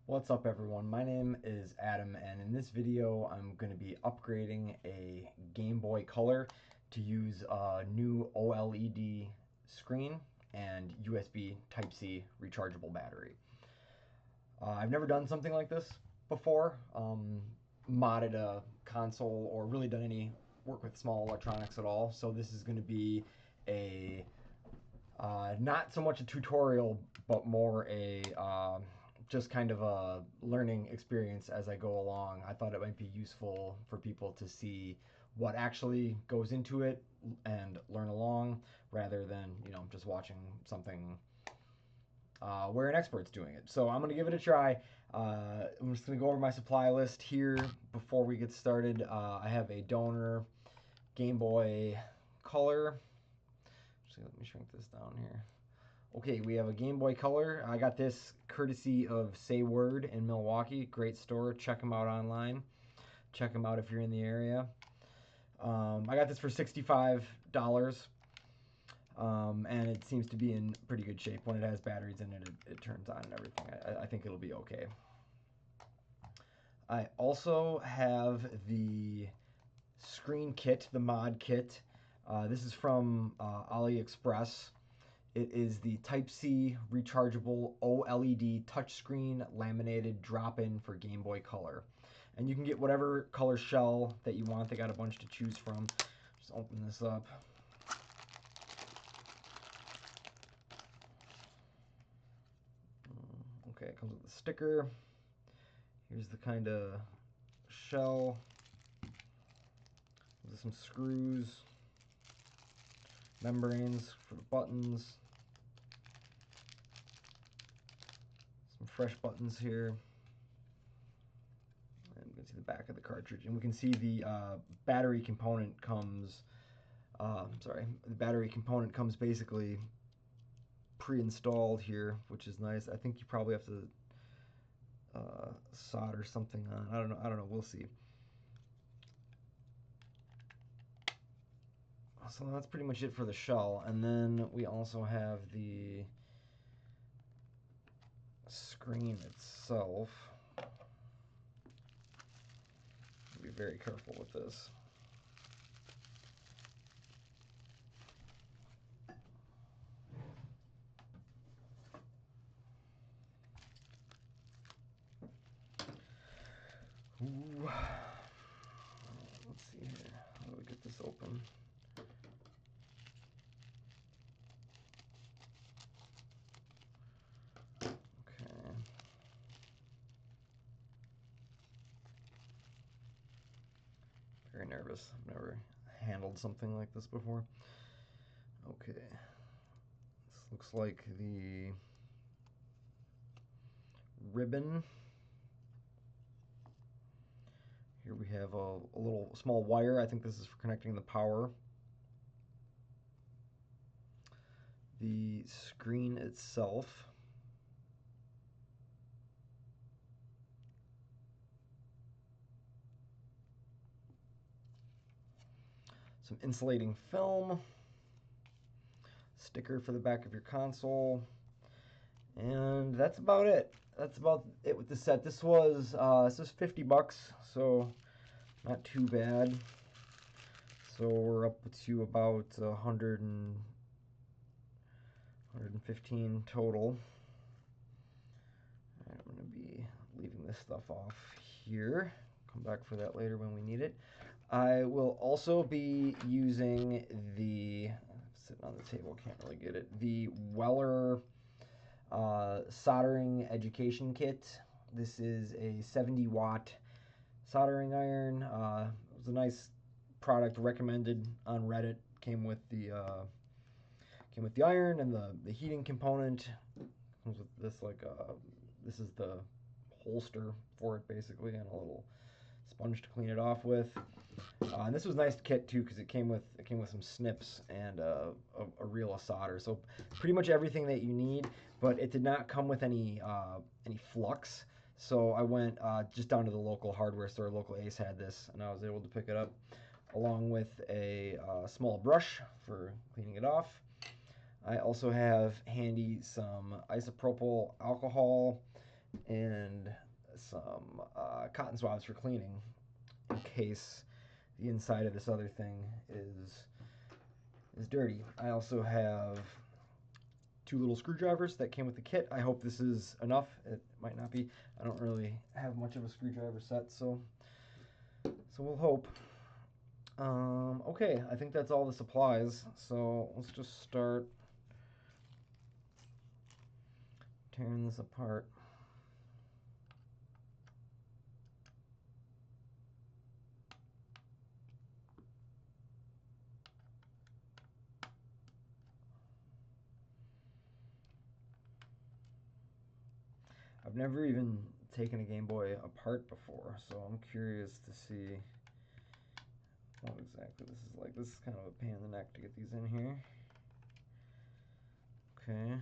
What's up everyone, my name is Adam and in this video I'm going to be upgrading a Game Boy Color to use a new OLED screen and USB Type-C rechargeable battery. I've never done something like this before, modded a console or really done any work with small electronics at all, so this is going to be a not so much a tutorial, but more a just kind of a learning experience as I go along. I thought it might be useful for people to see what actually goes into it and learn along rather than, just watching something where an expert's doing it. So I'm going to give it a try. I'm just going to go over my supply list here before we get started. I have a donor Game Boy Color. Actually, let me shrink this down here. Okay, we have a Game Boy Color. I got this courtesy of Say Word in Milwaukee. Great store. Check them out online. Check them out if you're in the area. I got this for $65. And it seems to be in pretty good shape. When it has batteries in it, it turns on and everything. I think it'll be okay. I also have the screen kit, the mod kit. This is from AliExpress. It is the Type-C rechargeable OLED touchscreen laminated drop-in for Game Boy Color. And you can get whatever color shell that you want. They got a bunch to choose from. Just open this up. Okay, it comes with a sticker. Here's the kind of shell. There's some screws, membranes for the buttons, some fresh buttons here. And we can see the back of the cartridge, and we can see the battery component comes. The battery component comes basically pre-installed here, which is nice. I think you probably have to solder something on. I don't know. We'll see. So that's pretty much it for the shell, and then we also have the screen itself. Be very careful with this. Ooh. Let's see here. How do we get this open? Okay. Very nervous. I've never handled something like this before. Okay. This looks like the ribbon. Here we have a little small wire. I think this is for connecting the power. The screen itself. Some insulating film. Sticker for the back of your console. And that's about it. That's about it with the set. This was $50, so not too bad. So we're up to about 115 total. All right, I'm going to be leaving this stuff off here. Come back for that later when we need it. I will also be using the, sitting on the table, can't really get it, the Weller soldering education kit. This is a 70-watt soldering iron. It was a nice product, recommended on Reddit. Came with the iron and the heating component. Comes with this this is the holster for it basically, and a little sponge to clean it off with. And this was a nice kit too because it came with some snips and a reel of solder. So pretty much everything that you need, but it did not come with any flux. So I went just down to the local hardware store. Local Ace had this, and I was able to pick it up along with a small brush for cleaning it off. I also have handy some isopropyl alcohol and some cotton swabs for cleaning in case the inside of this other thing is dirty. I also have two little screwdrivers that came with the kit. I hope this is enough. It might not be. I don't really have much of a screwdriver set, so we'll hope. Okay, I think that's all the supplies. So let's just start tearing this apart. I've never even taken a Game Boy apart before, so I'm curious to see what exactly this is like. This is kind of a pain in the neck to get these in here. Okay.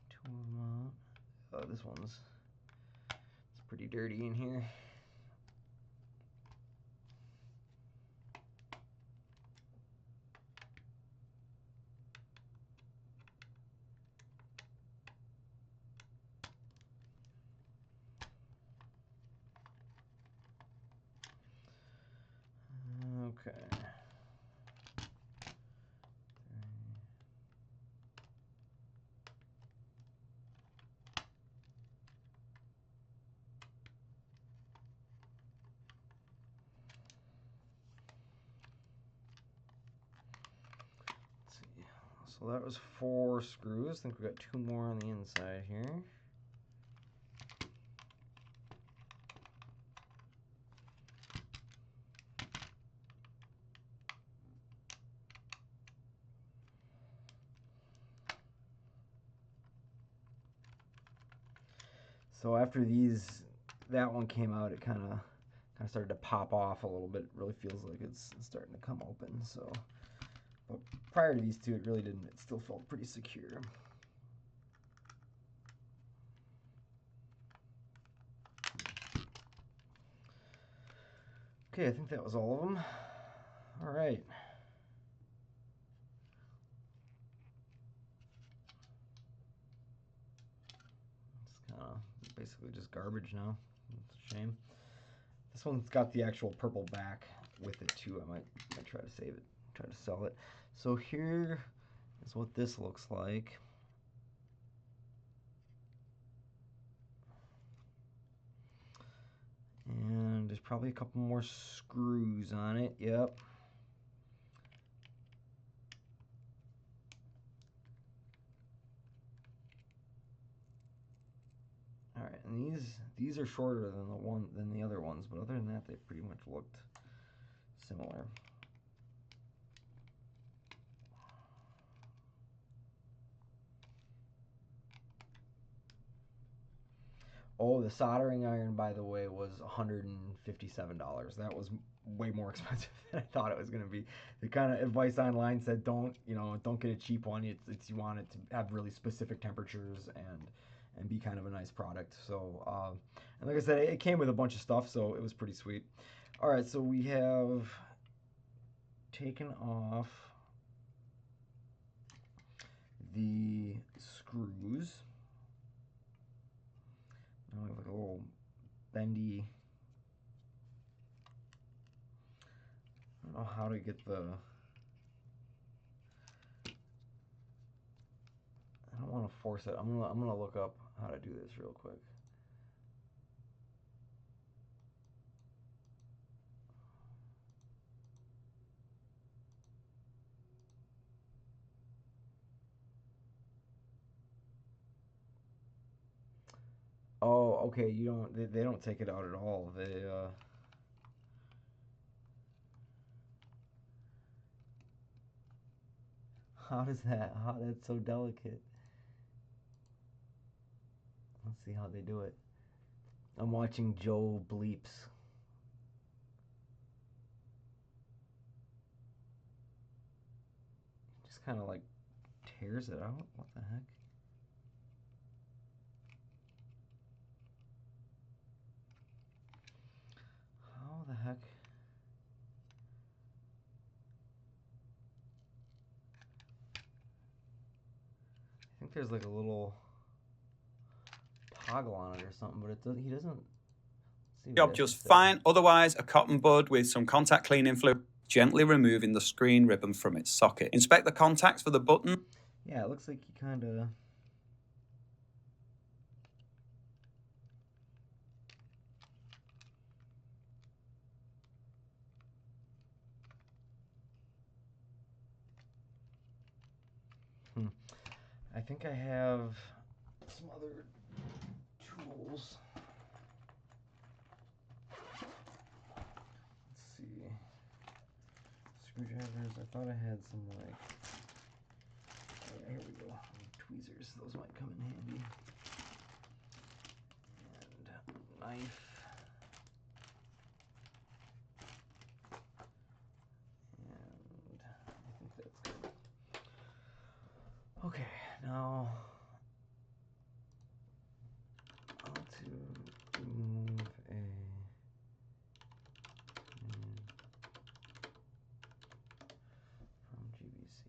Two of them out. Oh, this one's it's pretty dirty in here. Okay. Let's see. So that was 4 screws. I think we got 2 more on the inside here. So after that one came out, it kind of started to pop off a little bit. It really feels like it's starting to come open. So, but prior to these two, it really didn't. It still felt pretty secure. Okay, I think that was all of them. All right. It's kind of basically just garbage now. It's a shame. This one's got the actual purple back with it too. I might try to save it, try to sell it. So here is what this looks like. And there's probably a couple more screws on it. Yep. All right, and these are shorter than the other ones, but other than that, they pretty much looked similar. Oh, the soldering iron, by the way, was $157. That was way more expensive than I thought it was going to be. The kind of advice online said don't get a cheap one. It's you want it to have really specific temperatures and be kind of a nice product. So and like I said, it came with a bunch of stuff, so it was pretty sweet. All right, so we have taken off the screws. Now we have like a little bendy. I don't know how to get the. I don't want to force it. I'm gonna look up how to do this real quick. Oh, okay. You don't. They don't take it out at all. They. How does that? How that's so delicate? Let's see how they do it. I'm watching Joe Bleeps. Just kind of like tears it out. What the heck? How the heck? think there's like a little toggle on it or something, but it doesn't. He doesn't. Job just fine. Otherwise, a cotton bud with some contact cleaning fluid, gently removing the screen ribbon from its socket. Inspect the contacts for the button. Yeah, it looks like you kind of. I think I have some other tools. Let's see. Screwdrivers. I thought I had some like. Oh, yeah, here we go. Tweezers. Those might come in handy. And a knife. And I think that's good. Okay, now I want to remove a from GBC.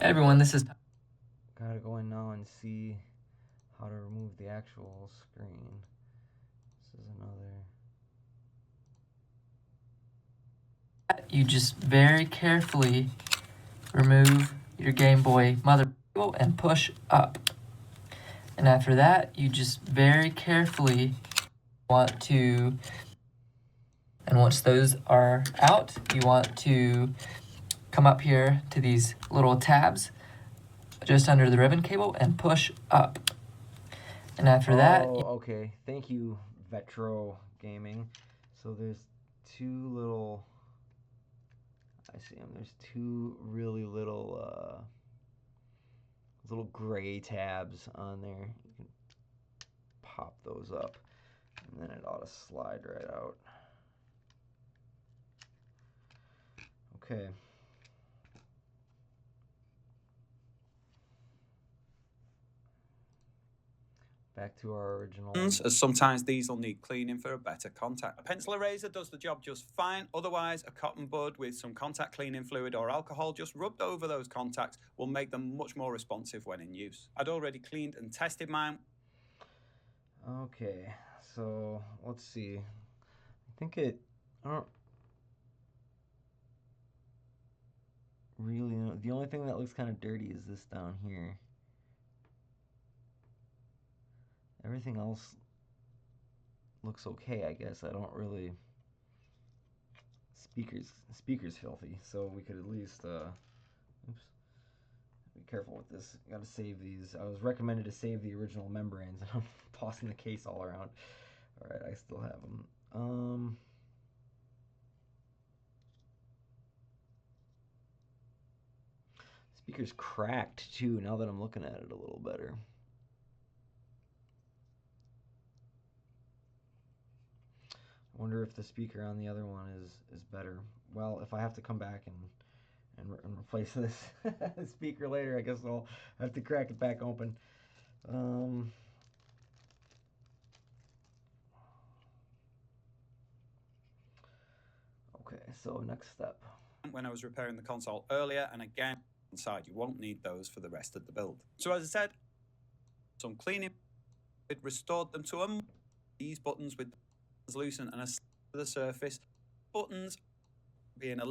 Hey everyone, this is... Gotta go in now and see how to remove the actual screen. This is another... You just very carefully remove your Game Boy mother and push up. And after that, you just very carefully want to... And once those are out, you want to come up here to these little tabs just under the ribbon cable and push up. And after that... okay. Thank you, Vetro Gaming. So there's two little... I see them. There's two really little gray tabs on there. You can pop those up, and then it ought to slide right out. Okay. Back to our original. As sometimes these will need cleaning for a better contact. A pencil eraser does the job just fine. Otherwise, a cotton bud with some contact cleaning fluid or alcohol just rubbed over those contacts will make them much more responsive when in use. I'd already cleaned and tested mine. Okay, so let's see. I think it... I don't really know. The only thing that looks kind of dirty is this down here. Everything else looks okay, I guess. I don't really... Speaker's filthy, so we could at least, oops. Be careful with this. You gotta save these. I was recommended to save the original membranes, and I'm tossing the case all around. Alright, I still have them. Speaker's cracked, too, now that I'm looking at it a little better. I wonder if the speaker on the other one is better. Well, if I have to come back and replace this speaker later, I guess I'll have to crack it back open. Okay, so next step. When I was repairing the console earlier, and again, inside you won't need those for the rest of the build. So as I said, some cleaning, it restored them to them. These buttons with translucent and a to the surface. Buttons being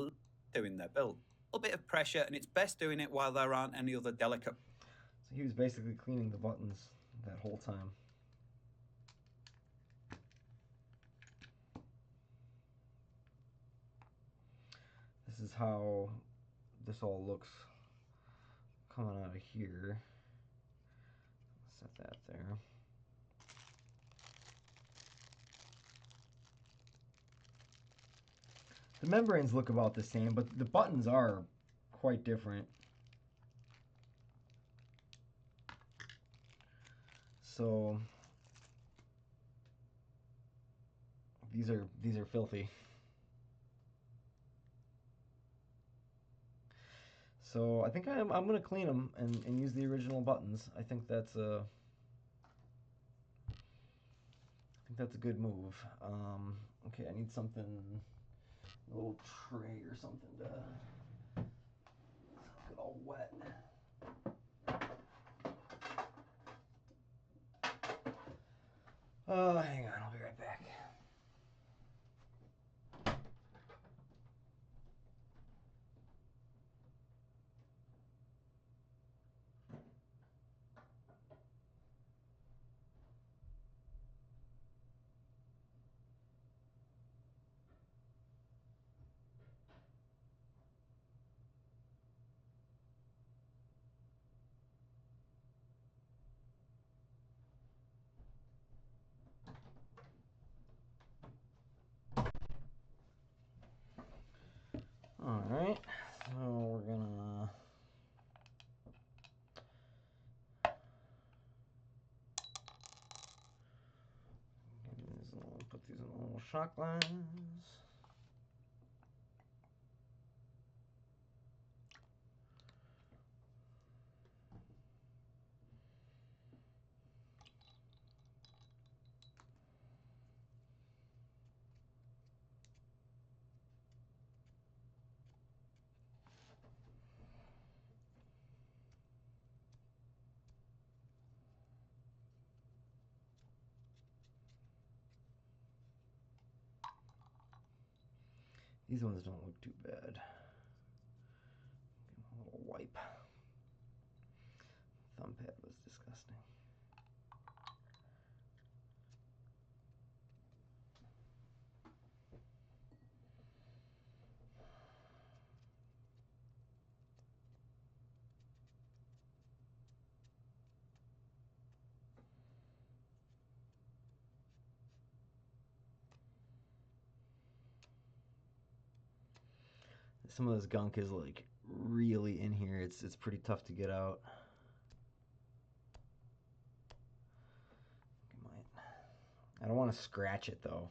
doing their build. A little bit of pressure, and it's best doing it while there aren't any other delicate. So he was basically cleaning the buttons that whole time. This is how this all looks coming out of here. Set that there. The membranes look about the same, but the buttons are quite different. So these are filthy. So I think I'm gonna clean them and use the original buttons. I think that's a good move. Okay, I need something, a little tray or something to get all wet. Oh, hang on, I'll be right back. All right, so we're gonna put these in little shot glasses. These ones don't look too bad. Give them a little wipe. Thumb pad was disgusting. Some of this gunk is like really in here. It's pretty tough to get out. I don't want to scratch it though,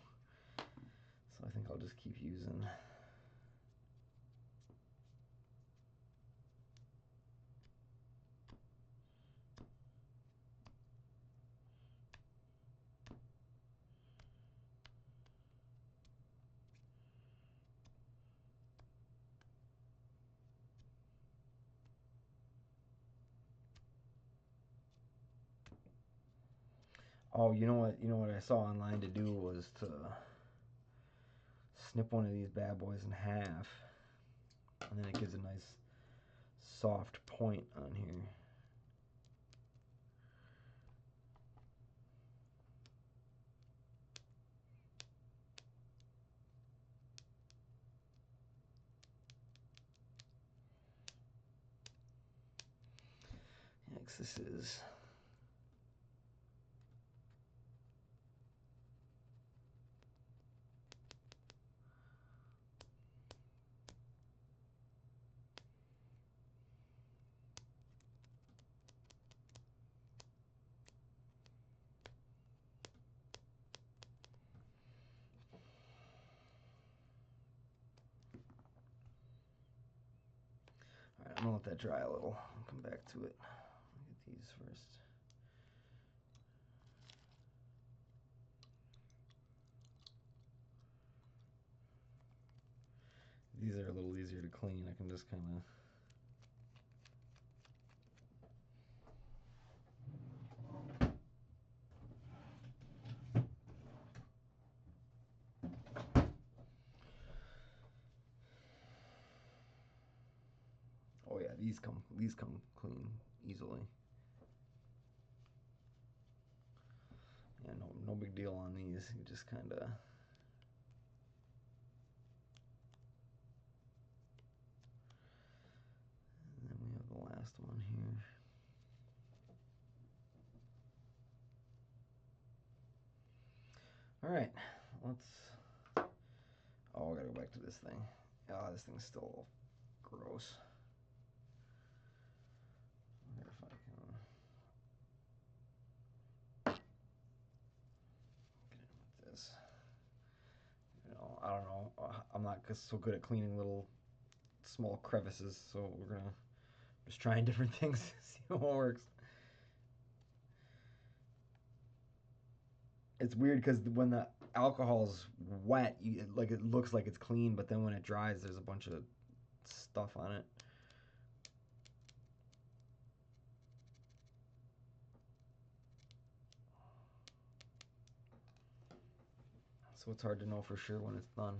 so I think I'll just keep using. Oh, you know what? You know what I saw online to do was to snip one of these bad boys in half, and then it gives a nice soft point on here. Yikes, this is. Alright, I'm gonna let that dry a little. I'll come back to it. Look at these first. These are a little easier to clean. I can just kind of. Oh yeah, these come clean easily. Yeah, no big deal on these. You just kind of. And then we have the last one here. All right, let's. Oh, I gotta go back to this thing. Oh, this thing's still gross. I wonder if I can get in with this. You know, I don't know. I'm not so good at cleaning little small crevices, so we're gonna just trying different things to see what works. it's weird because when the alcohol's wet, like it looks like it's clean, but then when it dries, there's a bunch of stuff on it. So it's hard to know for sure when it's done.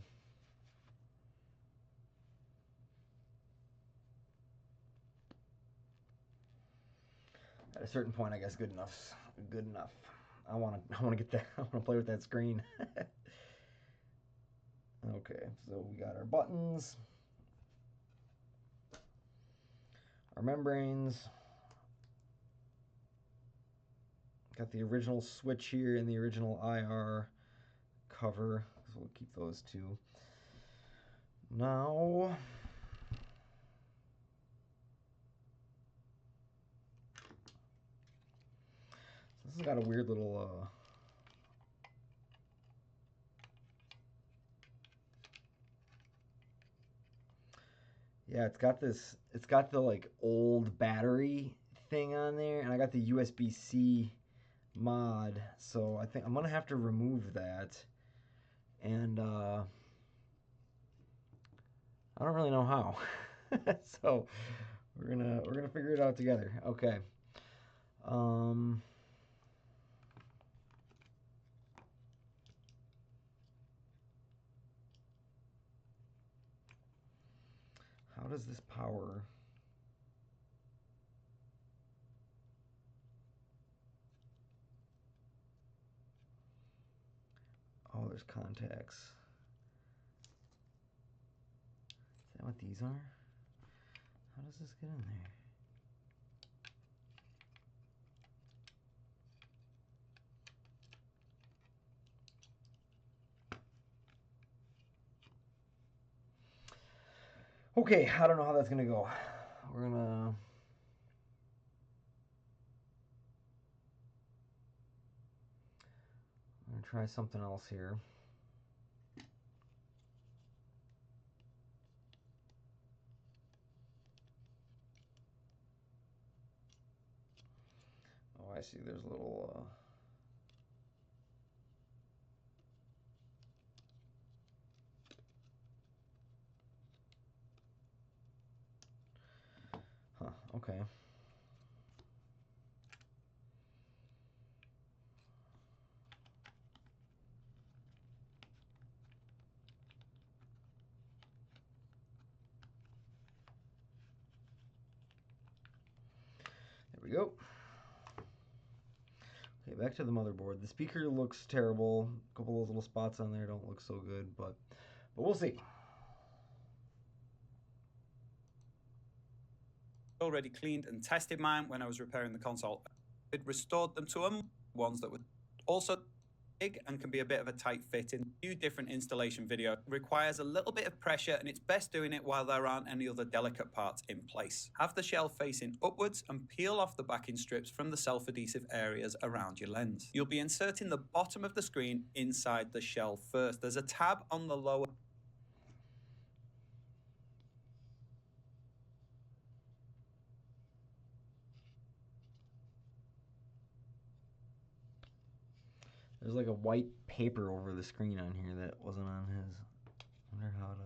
At a certain point, I guess good enough's good enough. I want to get that. I want to play with that screen. Okay, so we got our buttons, our membranes. Got the original switch here and the original IR cover, so we'll keep those two. Now, this has got a weird little yeah, it's got the like old battery thing on there, and I got the USB-C mod, so I think I'm gonna have to remove that, and I don't really know how. So we're gonna figure it out together. Okay. How does this power? Oh, there's contacts. Is that what these are? How does this get in there? Okay, I don't know how that's gonna go. We're gonna try something else here. Oh, I see. There's a little. Huh. Okay. There we go. Okay, back to the motherboard. The speaker looks terrible. A couple of those little spots on there don't look so good, but we'll see. Already cleaned and tested mine when I was repairing the console. It restored them to them, ones that were also big and can be a bit of a tight fit in a few different installation video. It requires a little bit of pressure, and it's best doing it while there aren't any other delicate parts in place. Have the shell facing upwards and peel off the backing strips from the self-adhesive areas around your lens. You'll be inserting the bottom of the screen inside the shell first. There's a tab on the lower There's like a white paper over the screen on here that wasn't on his. I wonder how to.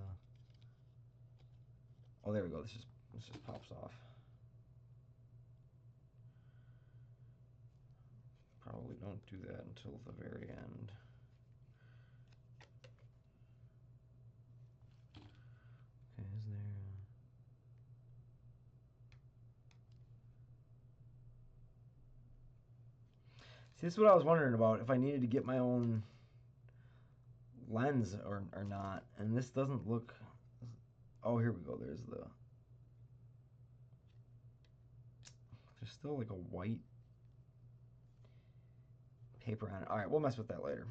Oh, there we go. This just pops off. Probably don't do that until the very end. Okay, is there? See, this is what I was wondering about, if I needed to get my own lens or not. And this doesn't look. Oh, here we go. There's still like a white paper on it. All right, we'll mess with that later.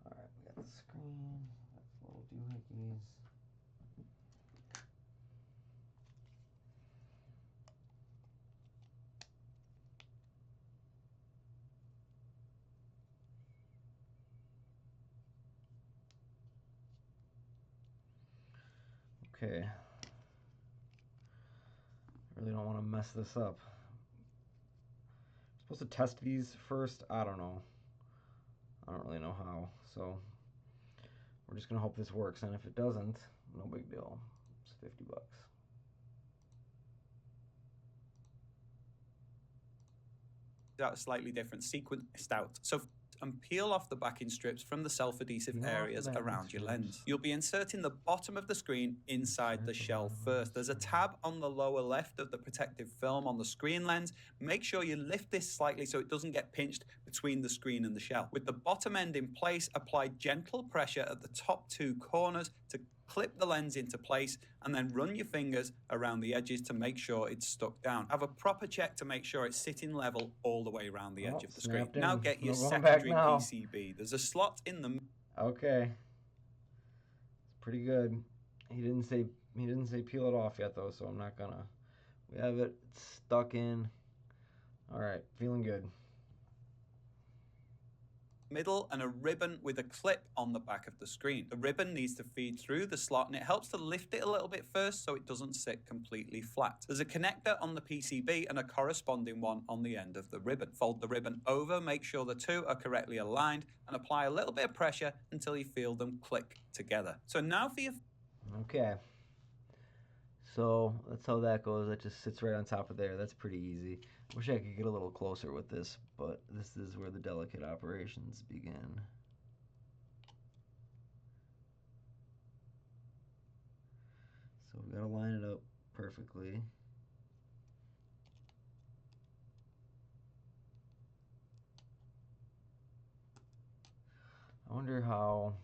All right, we got the screen. Got the little doohickeys. Okay. Really don't want to mess this up. I'm supposed to test these first? I don't know. I don't really know how. So we're just going to hope this works. And if it doesn't, no big deal. It's $50. Out a slightly different sequenced out. So and peel off the backing strips from the self-adhesive areas around your lens. You'll be inserting the bottom of the screen inside the shell first. There's a tab on the lower left of the protective film on the screen lens. Make sure you lift this slightly so it doesn't get pinched between the screen and the shell. With the bottom end in place, apply gentle pressure at the top two corners to clip the lens into place, and then run your fingers around the edges to make sure it's stuck down. Have a proper check to make sure it's sitting level all the way around the edge of the screen. Now get your secondary PCB. There's a slot in the... Okay. It's pretty good. He didn't say peel it off yet though, so I'm not gonna. We have it stuck in. All right, feeling good. Middle and a ribbon with a clip on the back of the screen. The ribbon needs to feed through the slot, and it helps to lift it a little bit first so it doesn't sit completely flat. There's a connector on the PCB and a corresponding one on the end of the ribbon. Fold the ribbon over, make sure the two are correctly aligned, and apply a little bit of pressure until you feel them click together. So now for your... Okay. So that's how that goes. That just sits right on top of there. That's pretty easy. Wish I could get a little closer with this, but this is where the delicate operations begin. So we've got to line it up perfectly. I wonder how...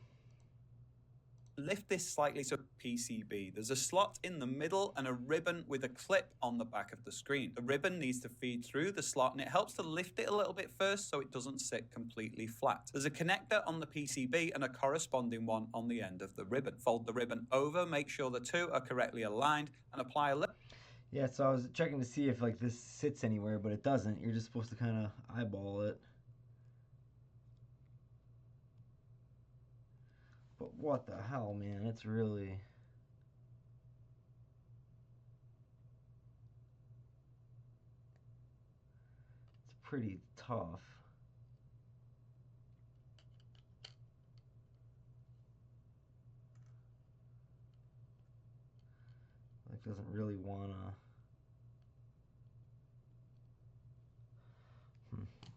Lift this slightly so PCB. There's a slot in the middle and a ribbon with a clip on the back of the screen. The ribbon needs to feed through the slot, and it helps to lift it a little bit first so it doesn't sit completely flat. There's a connector on the PCB and a corresponding one on the end of the ribbon. Fold the ribbon over, make sure the two are correctly aligned, and apply a little... Yeah, so I was checking to see if like this sits anywhere, but it doesn't. You're just supposed to kind of eyeball it. But what the hell, man? It's really... It's pretty tough. Like, doesn't really wanna...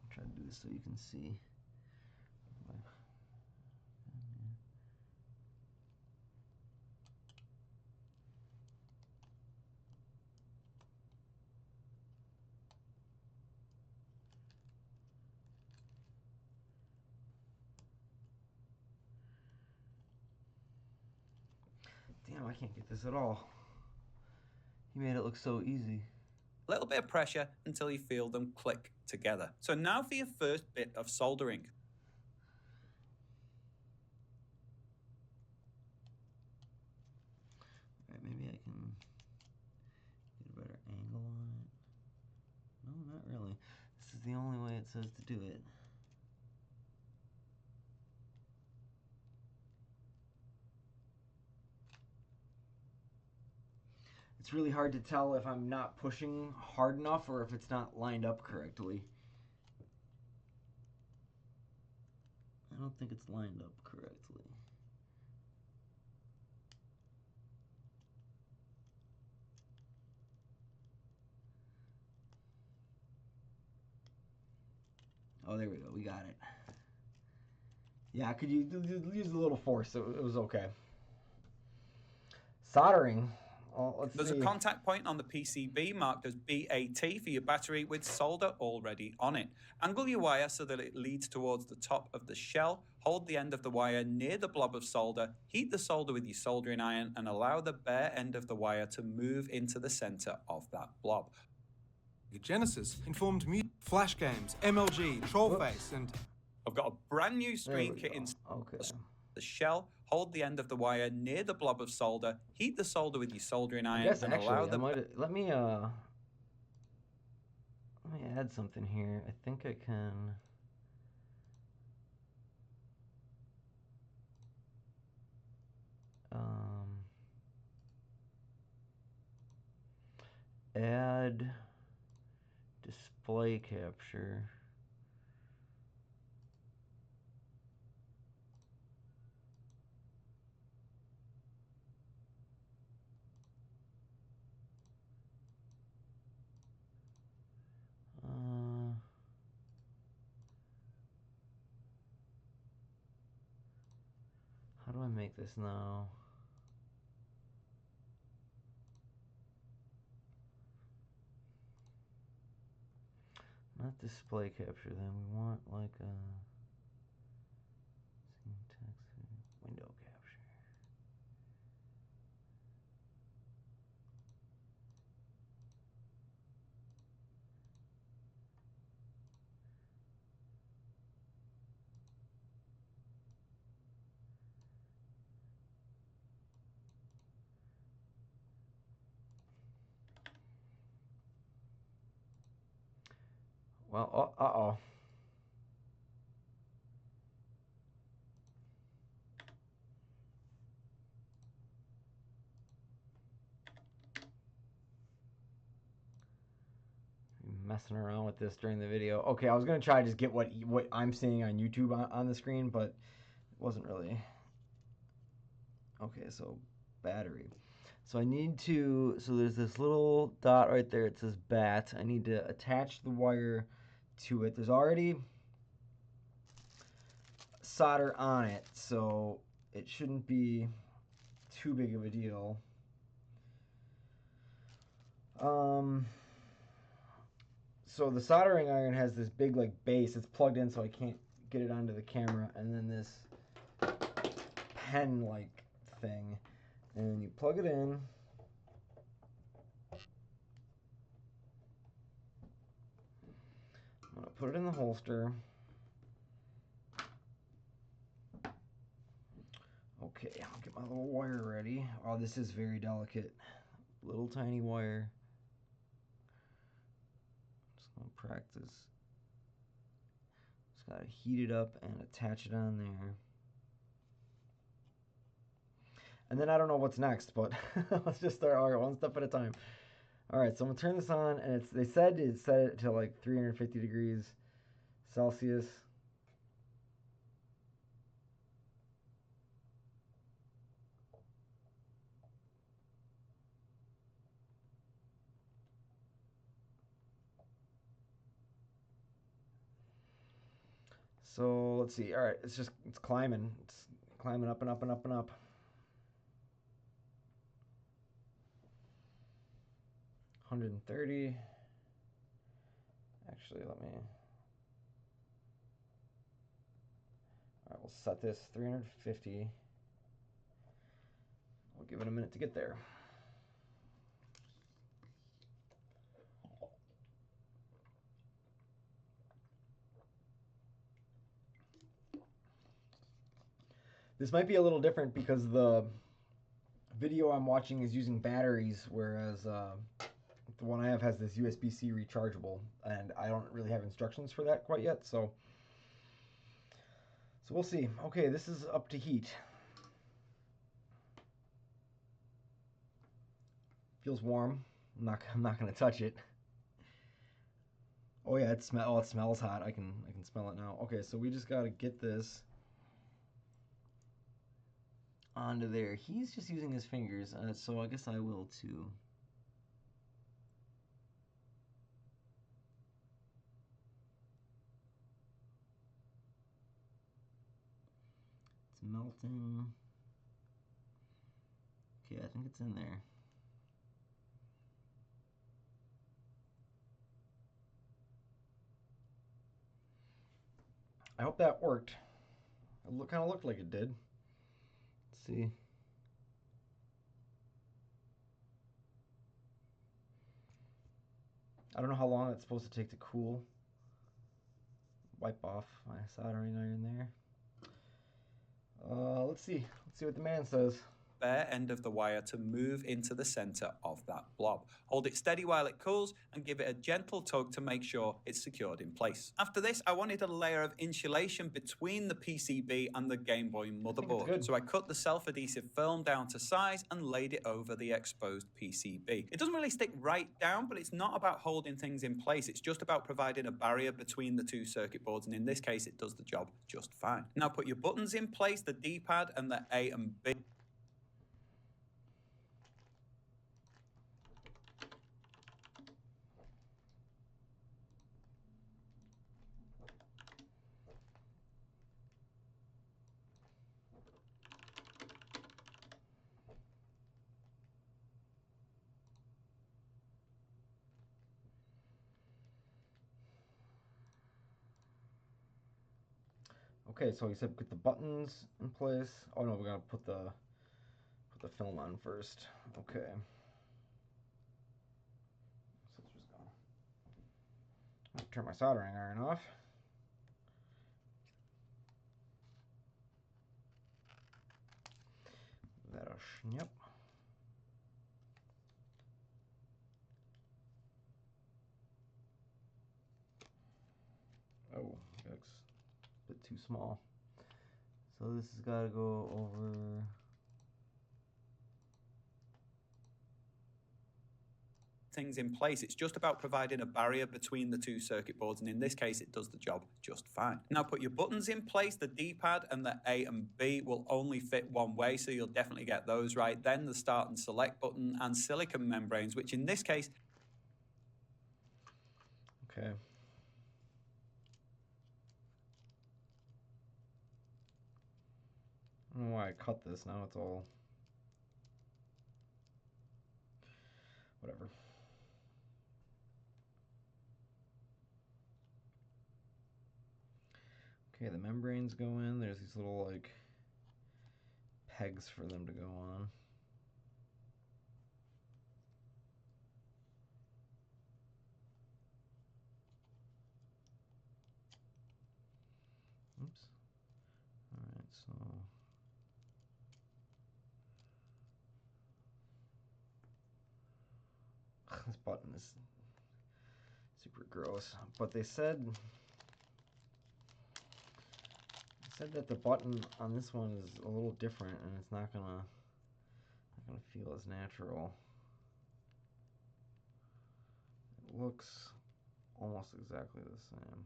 Try to do this so you can see. Damn, I can't get this at all. He made it look so easy. A little bit of pressure until you feel them click together. So now for your first bit of soldering. Alright, maybe I can get a better angle on it. No, not really. This is the only way it says to do it. It's really hard to tell if I'm not pushing hard enough or if it's not lined up correctly. I don't think it's lined up correctly. Oh, there we go. We got it. Yeah, I could use a little force, so it was okay. Soldering. There's a contact point on the PCB marked as BAT for your battery with solder already on it. Angle your wire so that it leads towards the top of the shell. Hold the end of the wire near the blob of solder. Heat the solder with your soldering iron and allow the bare end of the wire to move into the center of that blob. Genesis informed me Flash Games, MLG, Trollface, and... I've got a brand new screen kit in the shell. Hold the end of the wire near the blob of solder. Heat the solder with your soldering iron and allow the... Let me add something here. I think I can... add display capture. How do I make this now? Not display capture, then we want like a window capture. Well, uh-oh. Messing around with this during the video. Okay, I was gonna try to just get what I'm seeing on YouTube on the screen, but it wasn't really. Okay, so battery. So I need to, so there's this little dot right there. It says bat. I need to attach the wire to it. There's already solder on it, so it shouldn't be too big of a deal. So the soldering iron has this big like base. It's plugged in, so I can't get it onto the camera. And then this pen-like thing, and you plug it in. I'm gonna put it in the holster. Okay, I'll get my little wire ready. Oh, this is very delicate. Little tiny wire. Just gonna practice. Just gotta heat it up and attach it on there. And then I don't know what's next, but let's just start all right, one step at a time. All right, so I'm gonna turn this on, and they said it set it to like 350 degrees Celsius. So let's see. All right, it's climbing. It's climbing up and up and up and up. $130. Actually, let me. All right, we'll set this 350. We'll give it a minute to get there. This might be a little different because the video I'm watching is using batteries, whereas the one I have has this USB-C rechargeable, and I don't really have instructions for that quite yet, so we'll see. Okay, this is up to heat. Feels warm. I'm not gonna touch it. Oh yeah, it smells hot. I can smell it now. Okay, so we just gotta get this onto there. He's just using his fingers, so I guess I will too. It's melting. Okay, I think it's in there. I hope that worked. It kind of looked like it did. Let's see. I don't know how long it's supposed to take to cool. Wipe off my soldering iron there. Let's see. Let's see what the man says. bare end of the wire to move into the center of that blob. Hold it steady while it cools and give it a gentle tug to make sure it's secured in place. After this, I wanted a layer of insulation between the PCB and the Game Boy motherboard. So I cut the self-adhesive film down to size and laid it over the exposed PCB. It doesn't really stick right down, but it's not about holding things in place. It's just about providing a barrier between the two circuit boards, and in this case, it does the job just fine. Now put your buttons in place, the D-pad and the A and B. Okay, so he said put the buttons in place. Oh no, we're gonna put the film on first. Okay. So let's just go. I'll turn my soldering iron off. That'll snip. Oh, that's a bit too small. So this has got to go over. Things in place. It's just about providing a barrier between the two circuit boards, and in this case, it does the job just fine. Now put your buttons in place. The D-pad and the A and B will only fit one way, so you'll definitely get those right. Then the start and select button and silicon membranes, which in this case. Okay. I don't know why I cut this. Now it's all whatever. Okay, the membranes go in. There's these little like pegs for them to go on. Oops. Alright, so this button is super gross. But they said that the button on this one is a little different, and it's not gonna feel as natural. It looks almost exactly the same.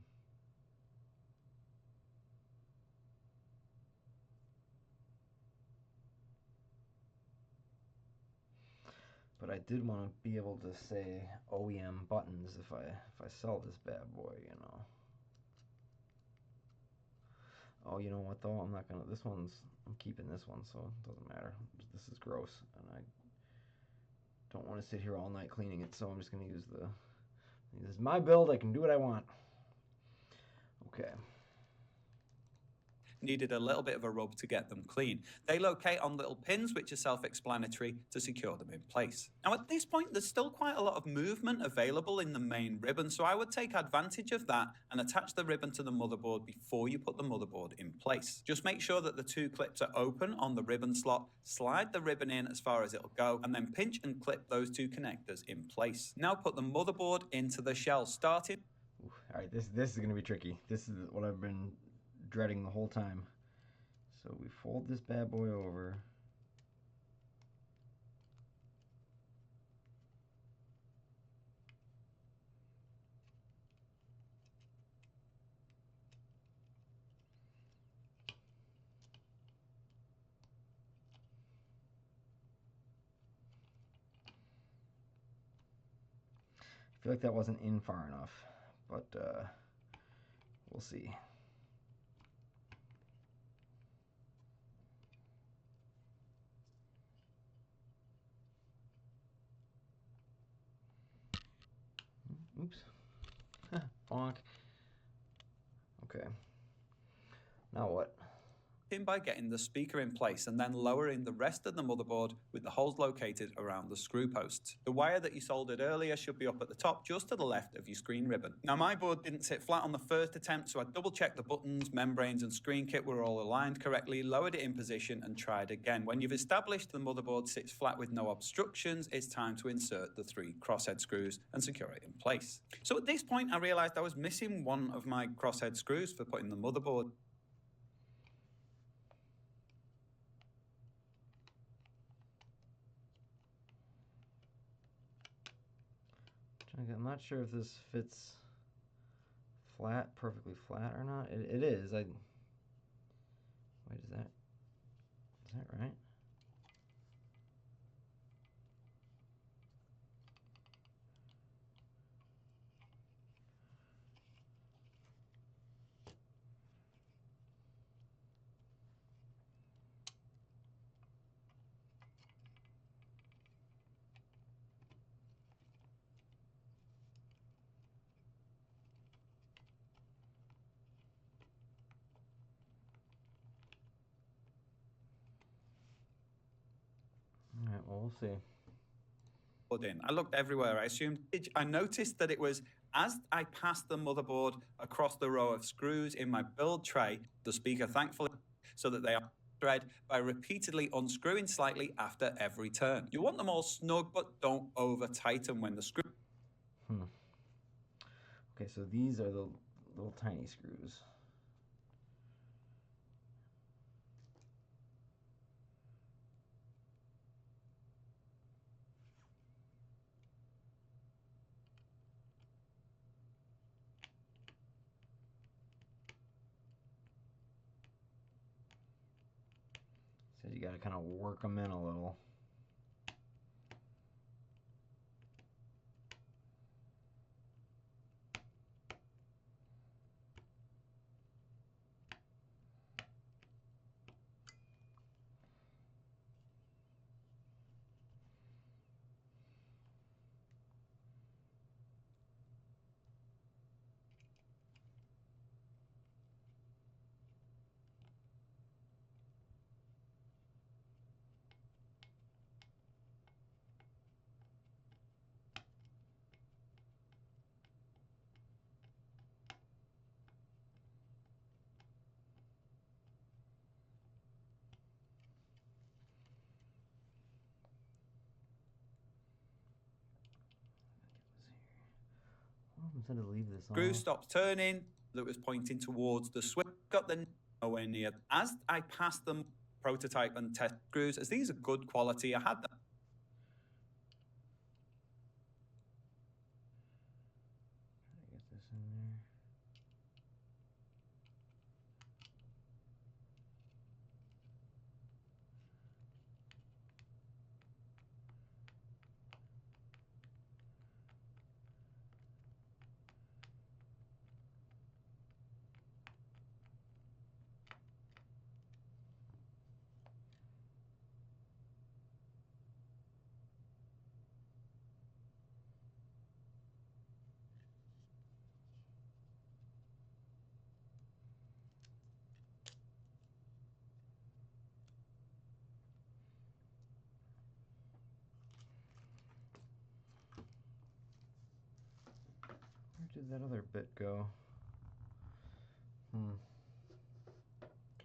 But I did want to be able to say OEM buttons if I sell this bad boy, you know. Oh, you know what though? I'm not gonna. I'm keeping this one, so it doesn't matter. This is gross, and I don't want to sit here all night cleaning it, so I'm just gonna use the. This is my build. I can do what I want. Okay. Needed a little bit of a rub to get them clean. They locate on little pins, which are self-explanatory, to secure them in place. Now at this point, there's still quite a lot of movement available in the main ribbon, so I would take advantage of that and attach the ribbon to the motherboard before you put the motherboard in place. Just make sure that the two clips are open on the ribbon slot, slide the ribbon in as far as it'll go, and then pinch and clip those two connectors in place. Now put the motherboard into the shell, starting. Alright, this is gonna be tricky. This is what I've been dreading the whole time. So we fold this bad boy over. I feel like that wasn't in far enough, but we'll see. Oops. Bonk. Okay. Now what? in by getting the speaker in place and then lowering the rest of the motherboard with the holes located around the screw posts. The wire that you soldered earlier should be up at the top just to the left of your screen ribbon. Now my board didn't sit flat on the first attempt, so I double checked the buttons, membranes and screen kit were all aligned correctly, lowered it in position and tried again. When you've established the motherboard sits flat with no obstructions, it's time to insert the 3 crosshead screws and secure it in place. So at this point I realised I was missing one of my crosshead screws for putting the motherboard. I'm not sure if this fits flat, perfectly flat or not. It is. Wait, is that right? All right, well, we'll see. In. I looked everywhere. I noticed that it was as I passed the motherboard across the row of screws in my build tray, the speaker thankfully, so that they are thread by repeatedly unscrewing slightly after every turn. You want them all snug, but don't over tighten when the screw. Okay, so these are the little tiny screws. So you got to kind of work them in a little. Instead of leave this Screw on. stopped turning, that was pointing towards the switch. Got the nowhere near. As I passed them prototype and test screws, as these are good quality, I had them. Try to get this in there. Where did that other bit go? Oh,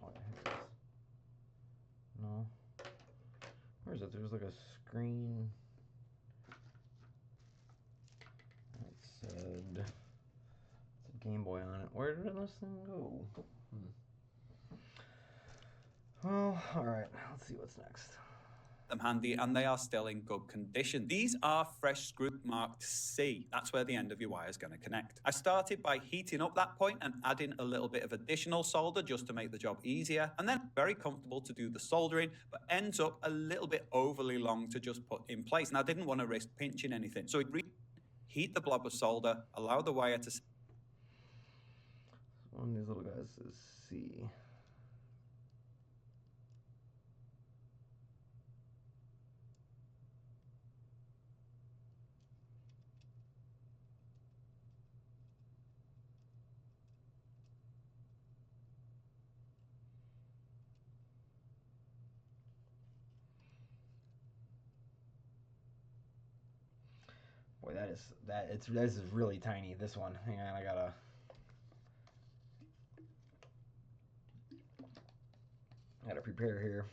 I hit this. No. Where is it? There's like a screen. It said Gameboy on it. Where did this thing go? Well, alright, let's see what's next. Them handy and they are still in good condition. These are fresh screw marked C. That's where the end of your wire is going to connect. I started by heating up that point and adding a little bit of additional solder just to make the job easier, and then very comfortable to do the soldering, but ends up a little bit overly long to just put in place. And I didn't want to risk pinching anything, so heat the blob of solder, allow the wire to... One of these little guys is C. Boy, this is really tiny. This one. Hang on, I gotta prepare here.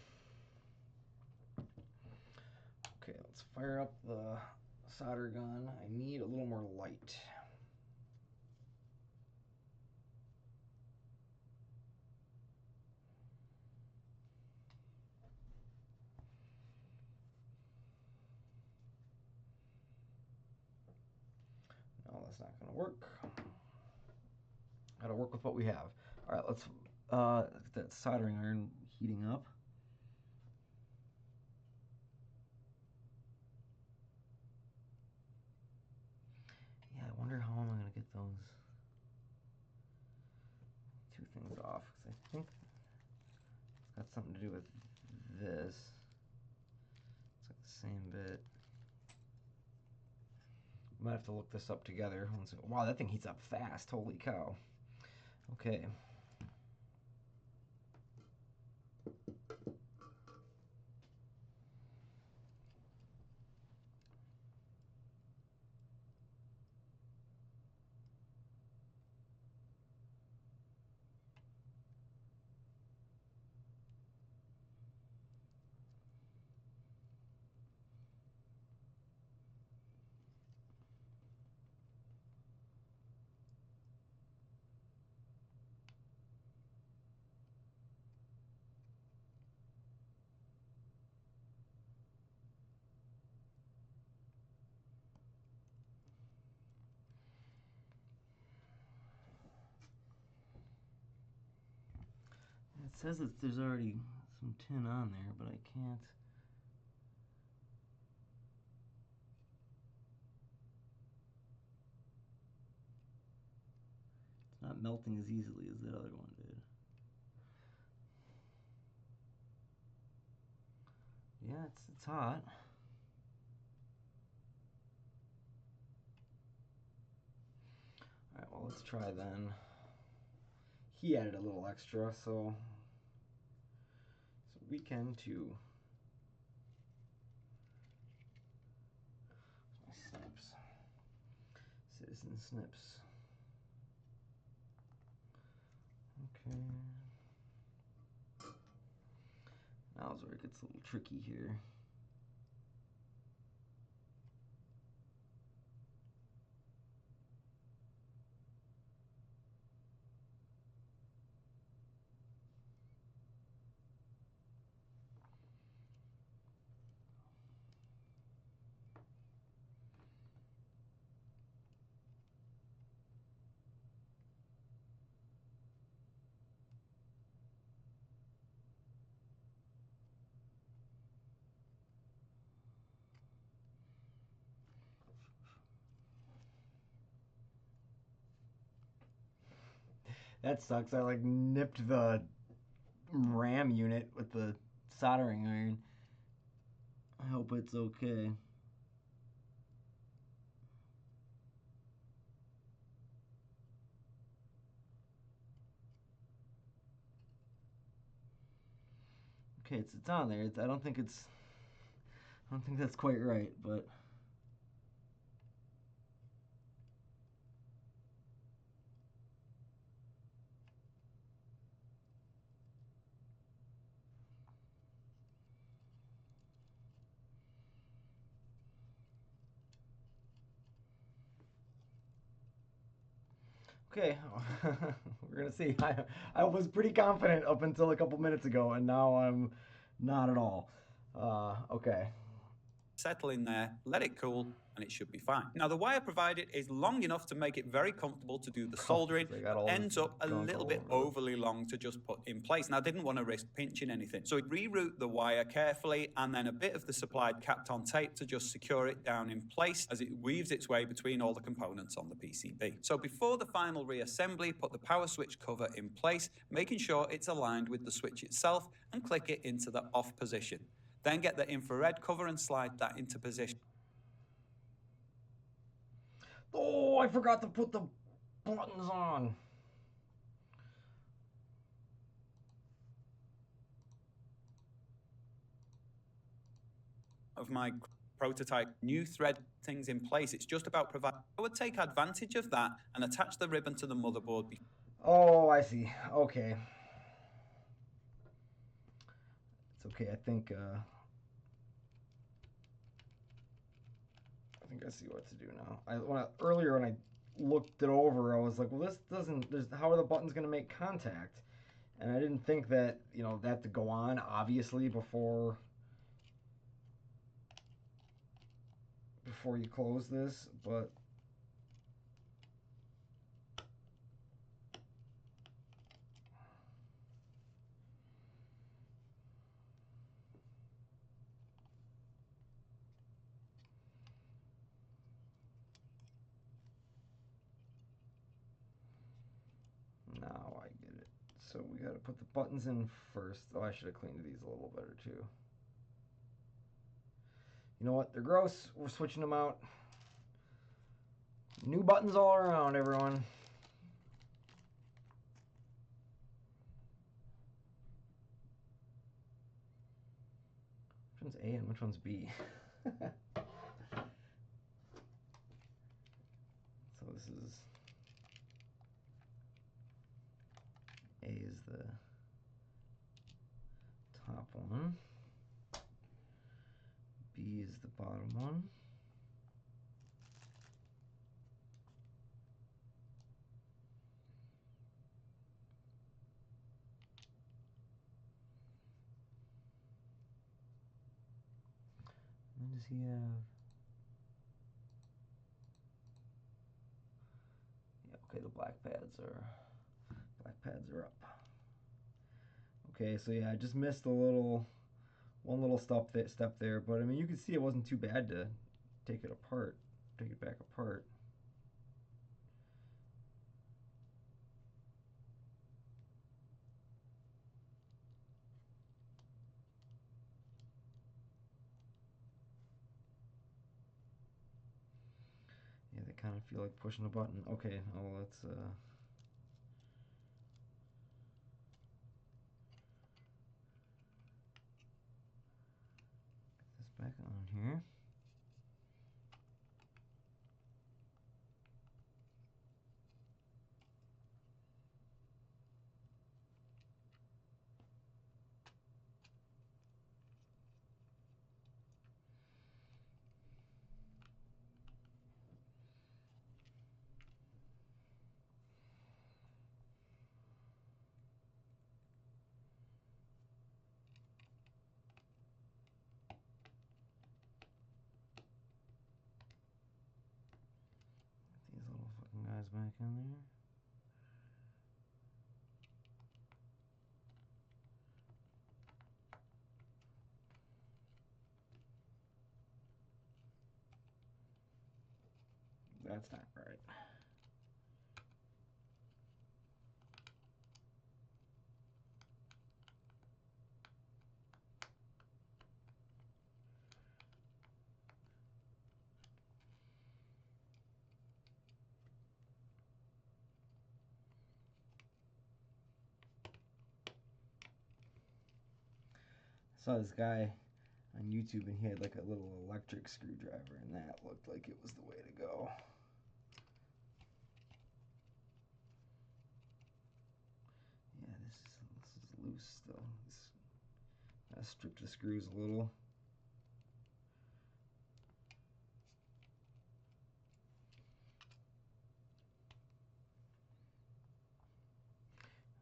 Okay, let's fire up the solder gun. I need a little more light. No, that's not gonna work. Gotta work with what we have. All right, let's get that soldering iron heating up. Yeah, I wonder how am I gonna get those two things off, because I think it's got something to do with this. It's like the same bit. Might have to look this up together. Wow, that thing heats up fast. Holy cow. Okay. It says that there's already some tin on there, but I can't. It's not melting as easily as that other one did. Yeah, it's hot. Alright, well, let's try then. He added a little extra, so we can too. My snips. Citizen snips. Okay. Now is where it gets a little tricky here. That sucks. I like nipped the RAM unit with the soldering iron. I hope it's okay. Okay, it's on there. I don't think that's quite right, but okay. We're gonna see. I was pretty confident up until a couple minutes ago, and now I'm not at all. Okay. Settle in there, let it cool, and it should be fine. Now, the wire provided is long enough to make it very comfortable to do the soldering, but ends up a little bit overly long to just put in place. And I didn't want to risk pinching anything. So I'd reroute the wire carefully, and then a bit of the supplied capped on tape to just secure it down in place as it weaves its way between all the components on the PCB. So before the final reassembly, put the power switch cover in place, making sure it's aligned with the switch itself, and click it into the off position. Then get the infrared cover and slide that into position. Oh, I forgot to put the buttons on. Of my prototype, new thread things in place. It's just about providing. I would take advantage of that and attach the ribbon to the motherboard. Oh, I see. Okay. It's okay. I think I see what to do now. Earlier when I looked it over, I was like, well, this doesn't. How are the buttons going to make contact? And I didn't think that that to go on obviously before you close this, but now I get it. So we got to put the buttons in first. Oh, I should have cleaned these a little better too. You know what? They're gross. We're switching them out. New buttons all around, everyone. Which one's A and which one's B? So this is A is the top one. B is the bottom one. And does he have? Yeah, okay, the black pads are up. Okay, so yeah, I just missed one little step there, but I mean you can see it wasn't too bad to take it back apart. Yeah, they kind of feel like pushing a button. Okay, now let's get this back on here. These little fucking guys back in there. That's not right. I saw this guy on YouTube and he had like a little electric screwdriver and that looked like it was the way to go. Yeah, this is loose still. I stripped the screws a little.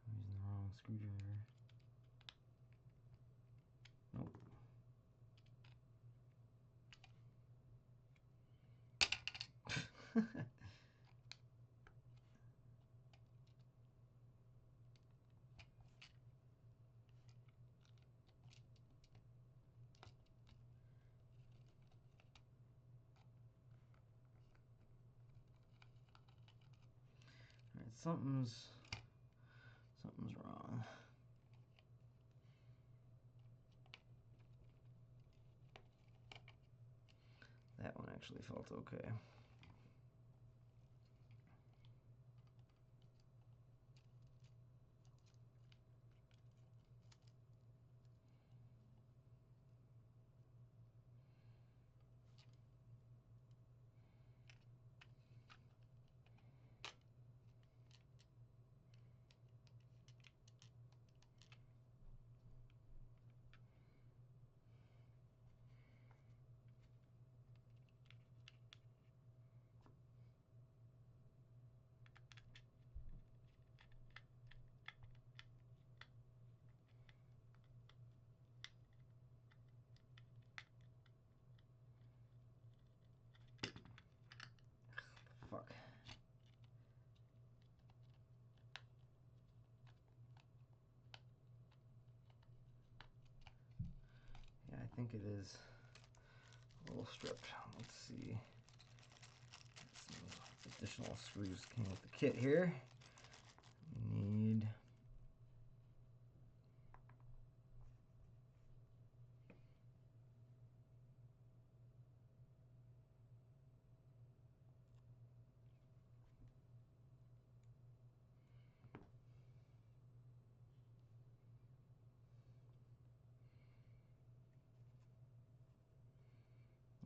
I'm using the wrong screwdriver. Nope. Alright, something's wrong. That one actually felt okay. think it is a little stripped. Let's see. Some additional screws came with the kit here. We need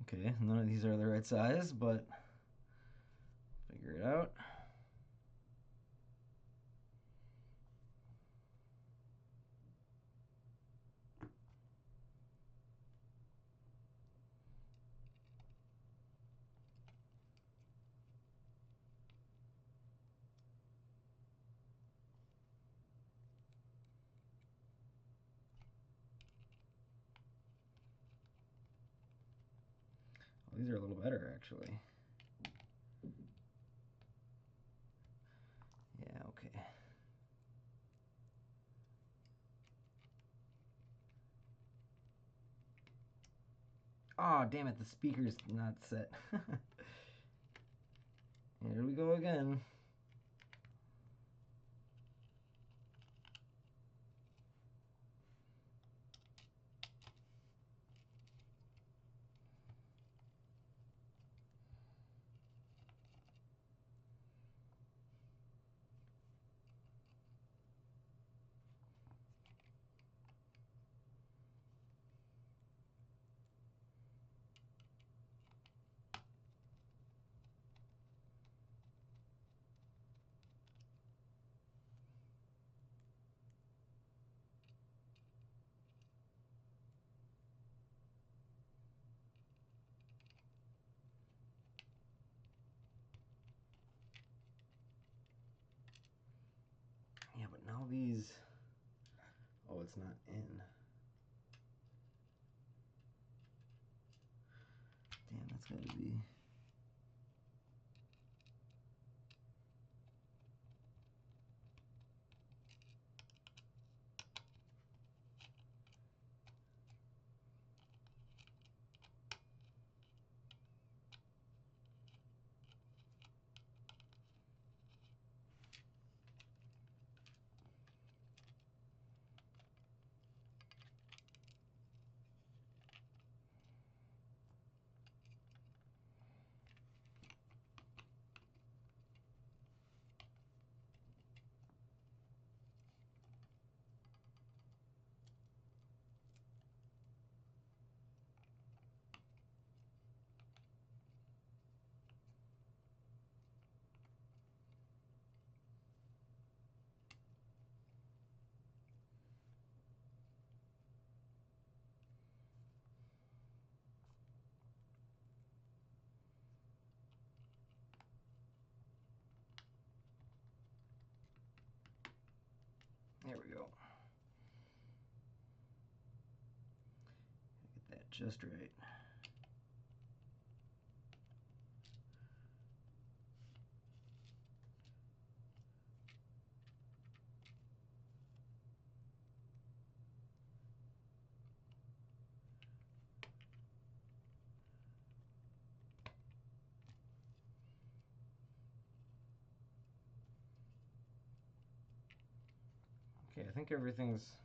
okay, none of these are the right size, but figure it out. Well, these are a little better, actually. Yeah, okay. Oh, damn it, the speaker's not set. Here we go again. Yeah, but now these... Oh, it's not in. Damn, that's gotta be... There we go. Get that just right. Okay, I think everything's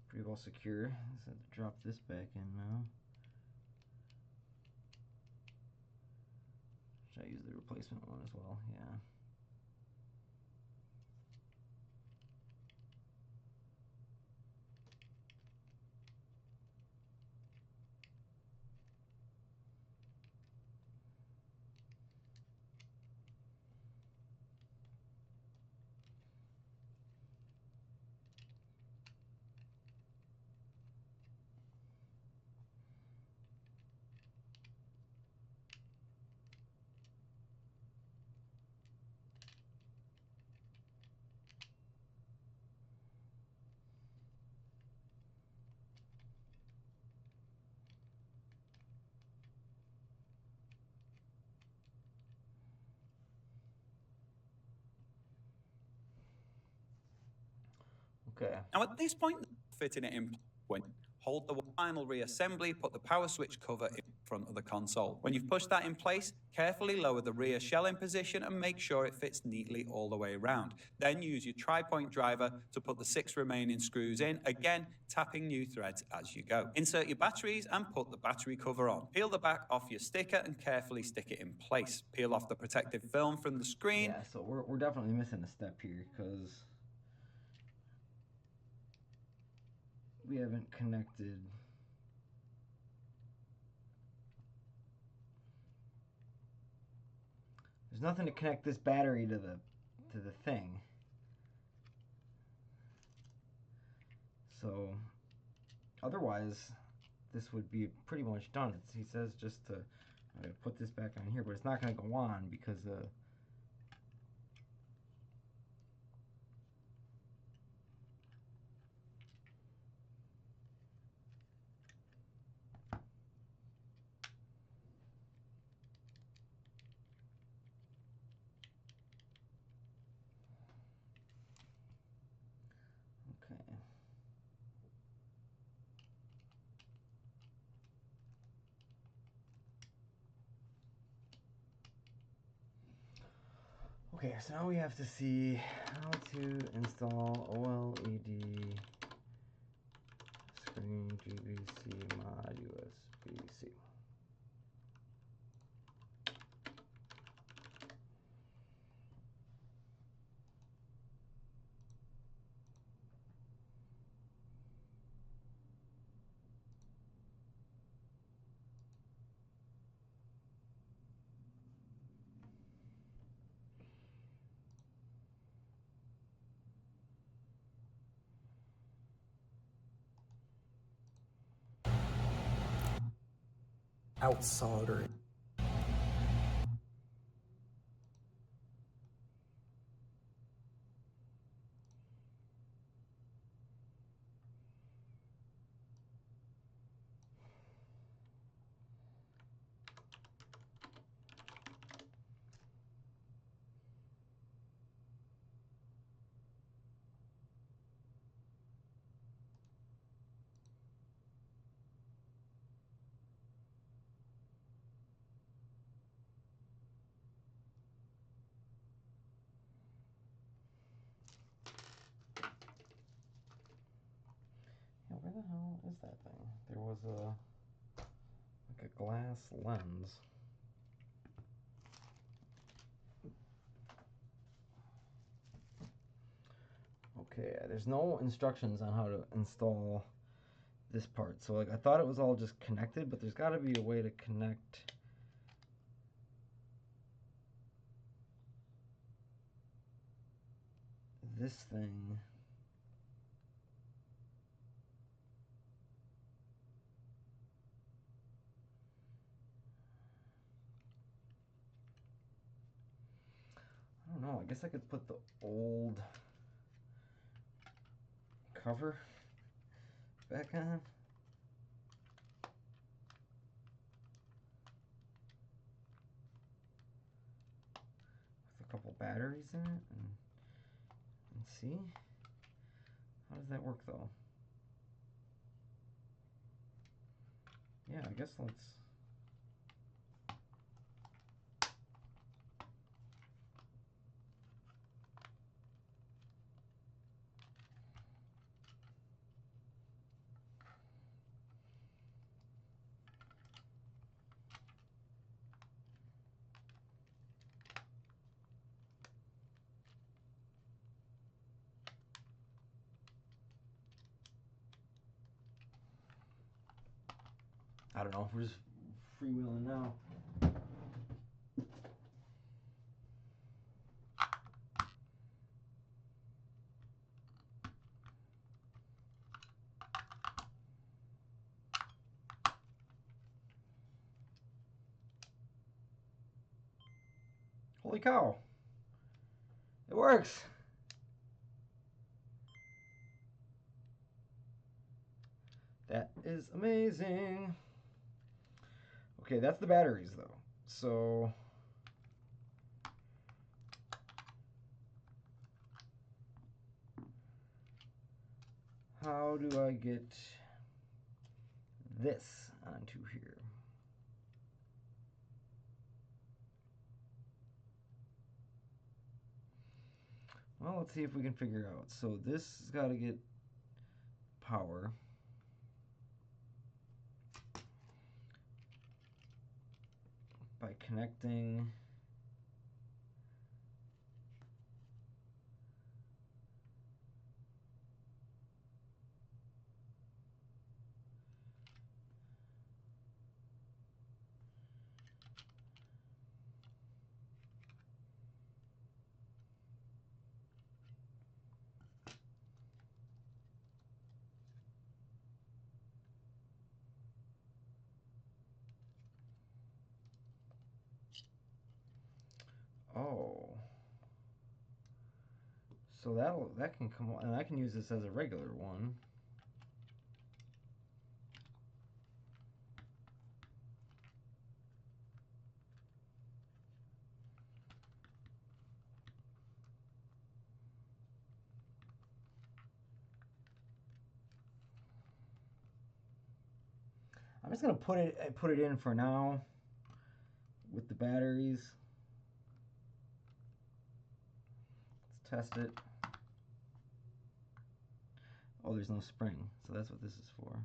pretty well secure. Just have to drop this back in now. Should I use the replacement one as well? Yeah. Okay. Now, at this point, fitting it in when Hold the final reassembly, put the power switch cover in front of the console. When you've pushed that in place, carefully lower the rear shell in position and make sure it fits neatly all the way around. Then use your tri-point driver to put the 6 remaining screws in, again tapping new threads as you go. Insert your batteries and put the battery cover on. Peel the back off your sticker and carefully stick it in place. Peel off the protective film from the screen. Yeah, so we're definitely missing a step here because we haven't connected. There's nothing to connect this battery to the thing. So otherwise this would be pretty much done. He says just to put this back on here, but it's not going to go on because okay. Okay, so now we have to see how to install OLED screen GBC mod USB-C. Out soldering. Yeah, where the hell is that thing? There was like a glass lens. Okay, there's no instructions on how to install this part. So like I thought it was all just connected, but there's got to be a way to connect this thing. I don't know, I guess I could put the old cover back on. With a couple batteries in it and see. How does that work though? Yeah, I guess let's. I don't know, we're just freewheeling now. Holy cow! It works! That is amazing! Okay, that's the batteries though. So how do I get this onto here. Well, let's see if we can figure out. So this has got to get power. By connecting oh. So that can come on, and I can use this as a regular one. I'm just gonna put it in for now with the batteries. Let's test it. Oh, there's no spring, so that's what this is for.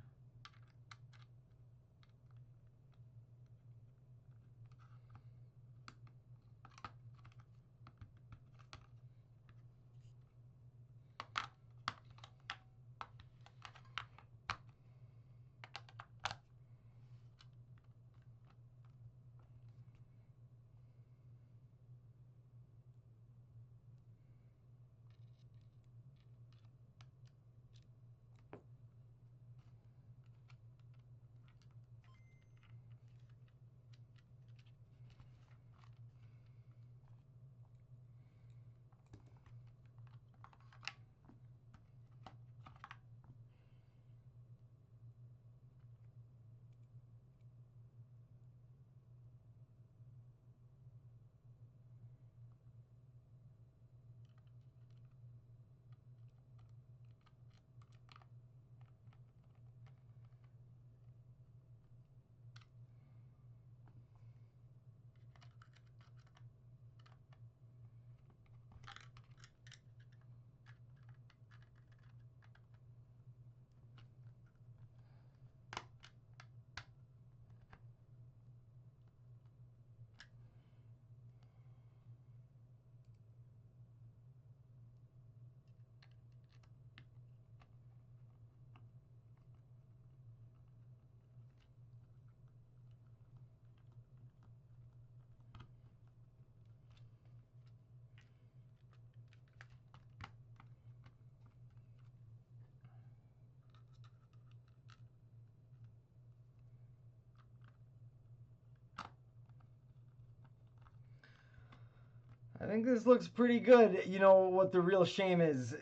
I think this looks pretty good. You know what the real shame is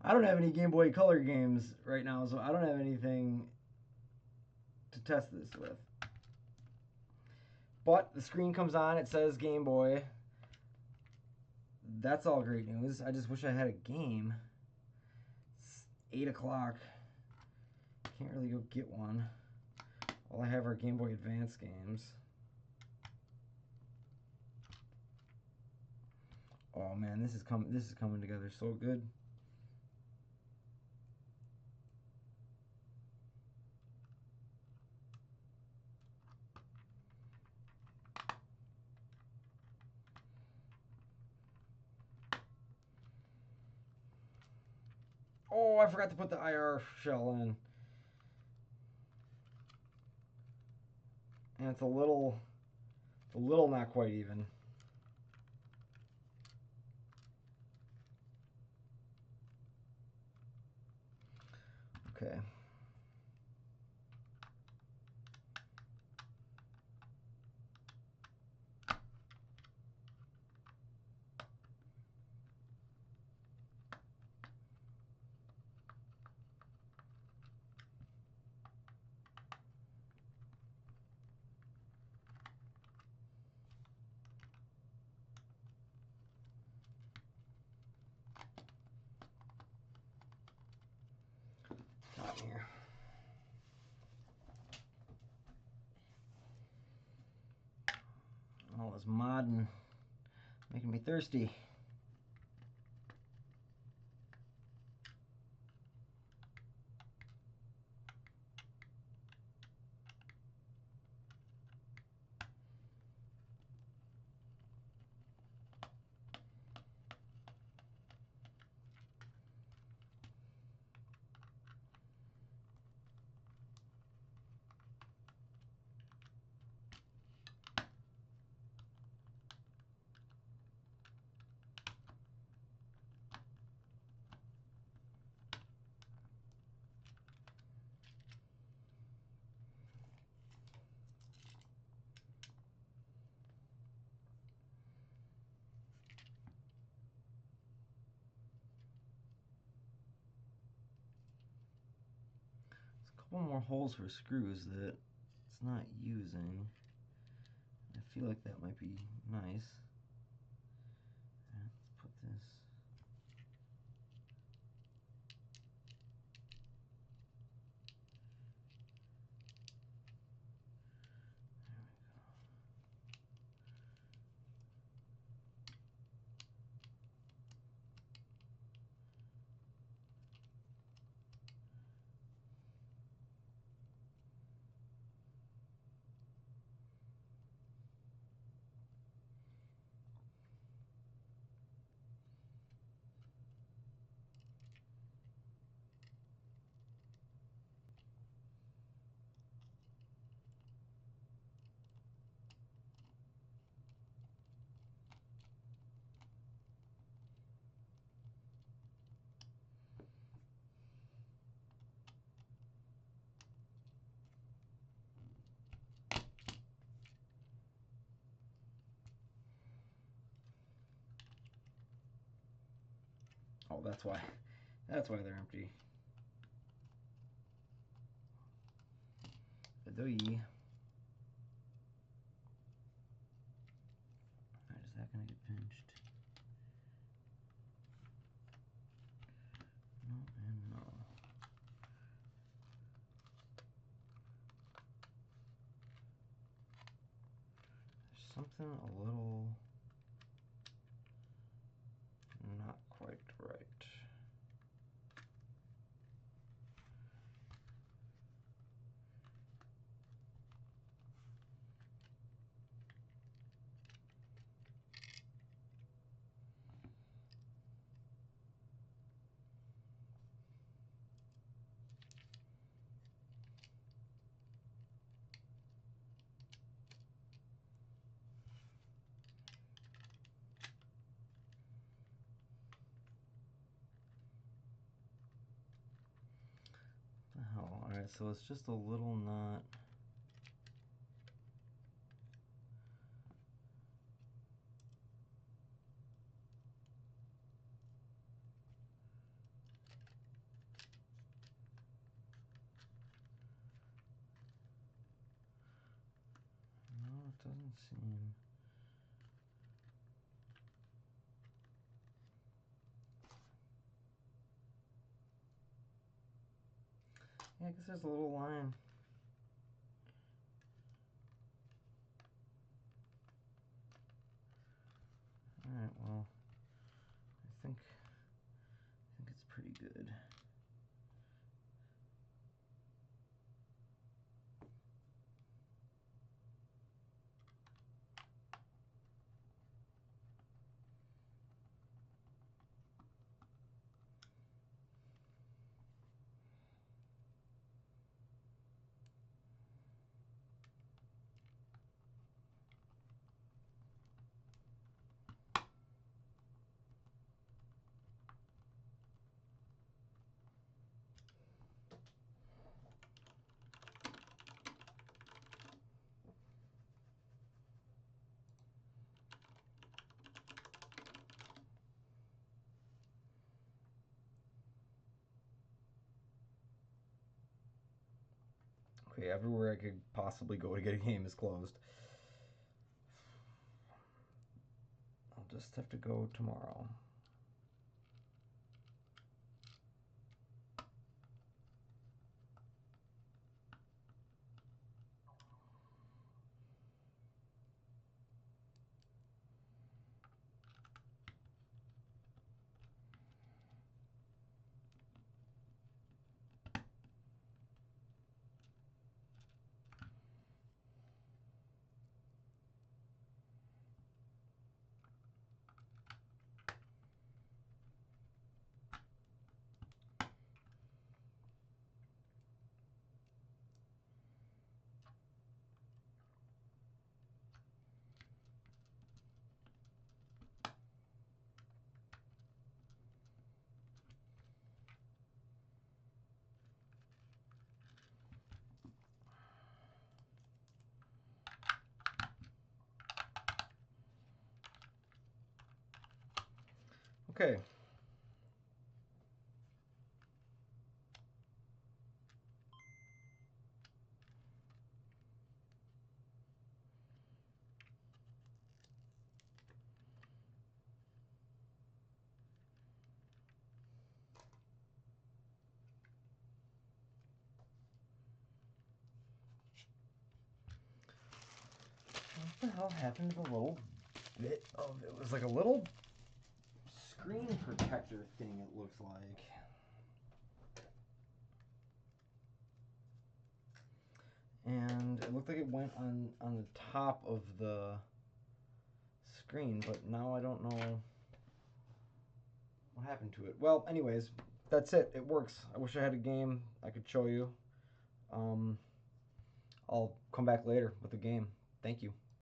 I don't have any Game Boy Color games right now, so I don't have anything to test this with. But the screen comes on, it says Game Boy. That's all great news. I just wish I had a game. It's 8 o'clock. Can't really go get one. All I have are Game Boy Advance games. Oh man, this is coming together so good. Oh, I forgot to put the IR shell in. And it's a little not quite even. Okay. Got here. was modding, making me thirsty. Couple more holes for screws that it's not using. I feel like that might be nice. Let's put this. Oh, that's why. That's why they're empty. Alright, is that gonna get pinched? No and no. There's something a little not quite right. What the hell? Alright, so it's just a little knot. No, it doesn't seem. Yeah, I guess there's a little line. Alright, well, I think it's pretty good. Okay, everywhere I could possibly go to get a game is closed. I'll just have to go tomorrow. Okay. What the hell happened to the little bit of it? Was like a little screen protector thing, it looks like. And it looked like it went on the top of the screen, but now I don't know what happened to it. Well, anyways, that's it. It works. I wish I had a game I could show you. I'll come back later with a game. Thank you.